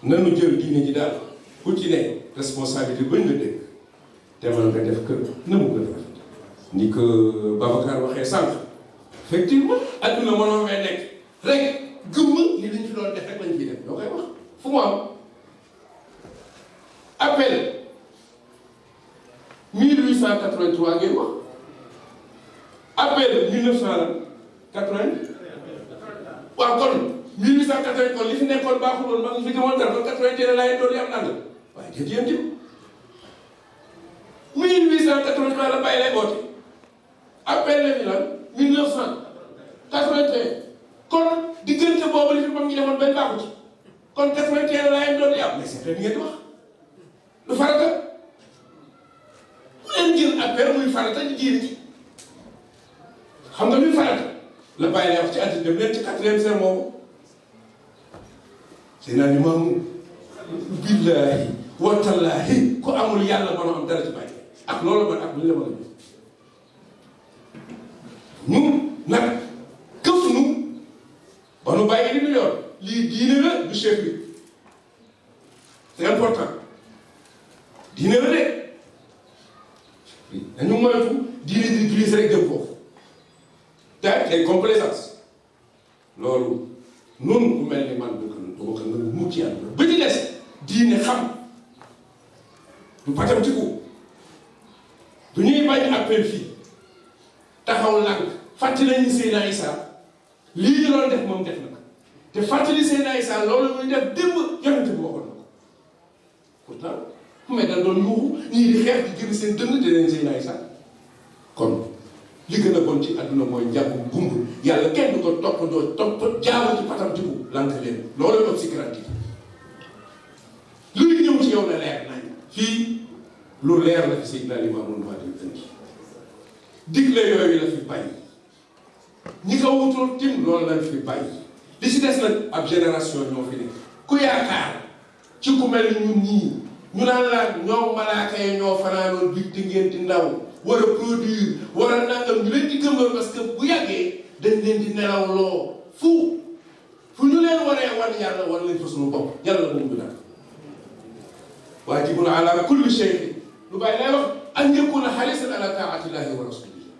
nanu jël diine ji daal ku ci ne responsabilité bañ la dégg te mën nga def kër na mu gën a rafet ni ko Babacar waxee sànq effectivement adduna mënoo fee nekk rek gëmm ni liñ fi doon def rek lañ fiy def ñoo koy wax fu mu am appel 1883 ngeen wax appel 1980 waaw kon 1880 kon li fi nekkoon baaxul woon ma ngi fi demoon dara kon 80 laay doon yi am nanga waaye déet yéen tamit 1883 la bàyyi lay oote appel la fi lan 1981 kon diggante boobu li fi moom ñu defoon benn baaxu ci kon 81 laay doon yi am mais c'est vrai ngeen di wax lu farata bu leen jël appel muy farata ñu diine ci xam nga luy farata la bàyyi lay wax ci àddina dem leen ci 4e sermon moomu c'est naa ni maamu billaahi watallaahi ku amul yàlla mën a am dara ci bàyyi ak loolu man ak lu ñu la mën a def ñun nag këf nu ba nu bàyyi li ñu yor lii diine la du chef bi c'est important diine la de dañu moytu diine di glisse rek jëm foofu te ay complaisance loolu noonu ku mel ni man du ko nga mucc yàlla ba ci des diine xam du patam ci ko du ñuy bañ appel fii taxaw lànk fàttali nañu Seydina Isa lii ñu doon def moom def na ko te fàttali Seydina Isa loolu muy def démb yonente bi waxoon na ko pourtant mais dañ doon yuuxu ñii di xeex di jëri seen dënn te leen Seydina Isa kon li gën a bon ci àdduna mooy njàpp gumb yàlla kenn du ko topp jaamu ci patam ci bu lànk leen loolu doon si garanti luy ñëw ci yow la leer nañ fii lu leer la fi Seydina Limaamu Mahdi indi digle yooyu la fi bàyyi ñi ko wutul tim loolu la fi bàyyi li si des nag ab génération ñoo fi nekk ku yaakaar ci ku mel ni ñun ñii ñu naan la ñoom malaaka yi ñoo fanaanoon biig di ngeen di ndaw war a produire war a nangam ñu leen di gëmloo parce que bu yàggee dañ leen di nelawloo fu ñu leen waree wan yàlla war leen fa suñu bopp yàlla moom du nag waajibun ala kulli shay lu bàyyi lay wax an yakuna harisan ala taatillahi wa rasulihi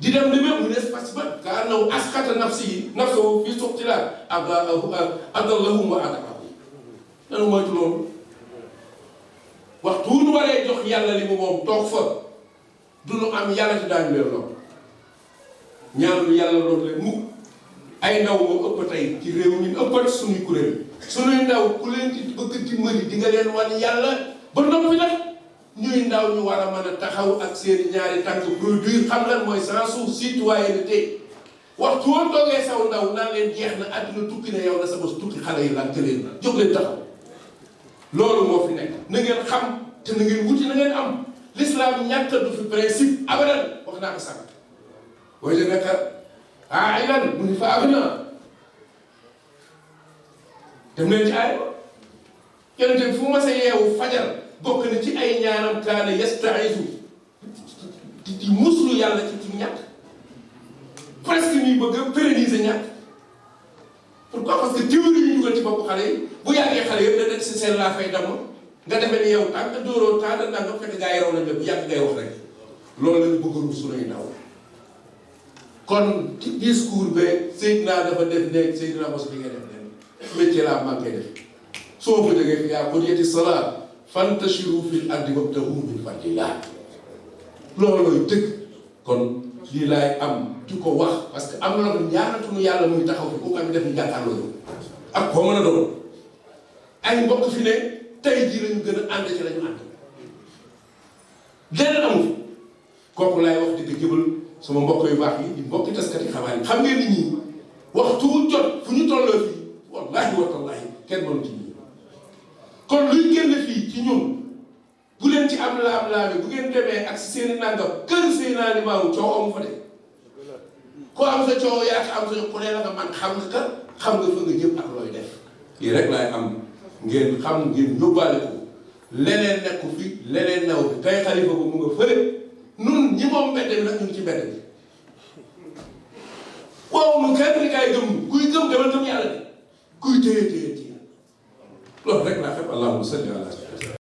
di dem demee mu des parce que ka annahu asqata nafsahu fi suqtila adallahum wa adaqahum nanu moytu loolu waxtu wu ñu waree jox yàlla li mu moom toog fa du nu am yàlla ci daañu leen lool ñaanu yàlla loolu leen mukk ay ndaw moo ëpp tey ci réew mi ëppat suñuy kuréel suñuy ndaw ku leen di bëgg dimbali di nga leen wan yàlla ba noppi nag ñuy ndaw ñu war a mën a taxaw ak seen ñaari tànk produire xam lan mooy sensu citoyenneté waxtu woon toogee saw ndaw naan leen jeex na àdduna tukki na yow na sa bos tukki xale yi lan leen jóg leen taxaw loolu moo fi nekk na ngeen xam te na ngeen wuti na ngeen am l'islam ñàkk du fi principe abadan wax naa ko sànq waaye nag ailan mu ni fa agna dem leen ci aay ba yonente bi fu ma sa yeewu fajar bokk na ci ay ñaanam kaana yastaizu di muslu yàlla ci ñàkk presque ñuy bëgg a pérenniser ñàkk pourquoi parce que théorie yi ñu dugal ci bopp xale yi bu yàggee xale yëpp da nekk si seen laa fay damm nga defee ni yow tànk dóoroo tànk nga fekk gaa yi raw nañ la bu yàgg ngay wax rek loolu lañu bëgg a ruus suñuy ndaw kon ci discours be Seydina dafa def nekk Seydina mos bi ngay def leen métier laa maa ngi koy def soo fa jógee fi yaa qudiyati salaat fantashiru fil ardi wabtaghu min fadlillah loolooy dëgg kon lii laay am di ko wax parce que am na ñaanatuñu yàlla muy taxaw fi ku ko def ñu jàkkaarloo ak koo mën a doon ay mbokk fi ne tey jii lañu gën a ànd ci lañu ànd leneen amu fi kooku laay wax di jëbal sama mbokk yu baax yi di mbokki taskati xabaar yi xam ngeen nit ñi waxtu jot fu ñu tolloo fii wallaahi wa tallaahi kenn mënu ci ñi kon luy génn fii ci ñun bu leen ci am laam-laame bu ngeen demee ak si seeni nangam kër Seydina Limaamu coow amu fa de ko am sa coow yaa am sa ku ne la nga man xam nga fa nga jëm ak looy def lii rek laay am ngeen xam ngeen yóbbaale ko leneen nekku fi leneen new bi tey xalifa bu mu nga fële nun ñi moom mbedd bi nag ñu ngi ci mbedd bi waaw mu kenn ni kaay gëm kuy gëm demal gëm yàlla de kuy téye ci yàlla loolu rek laa xam allahumma salli ala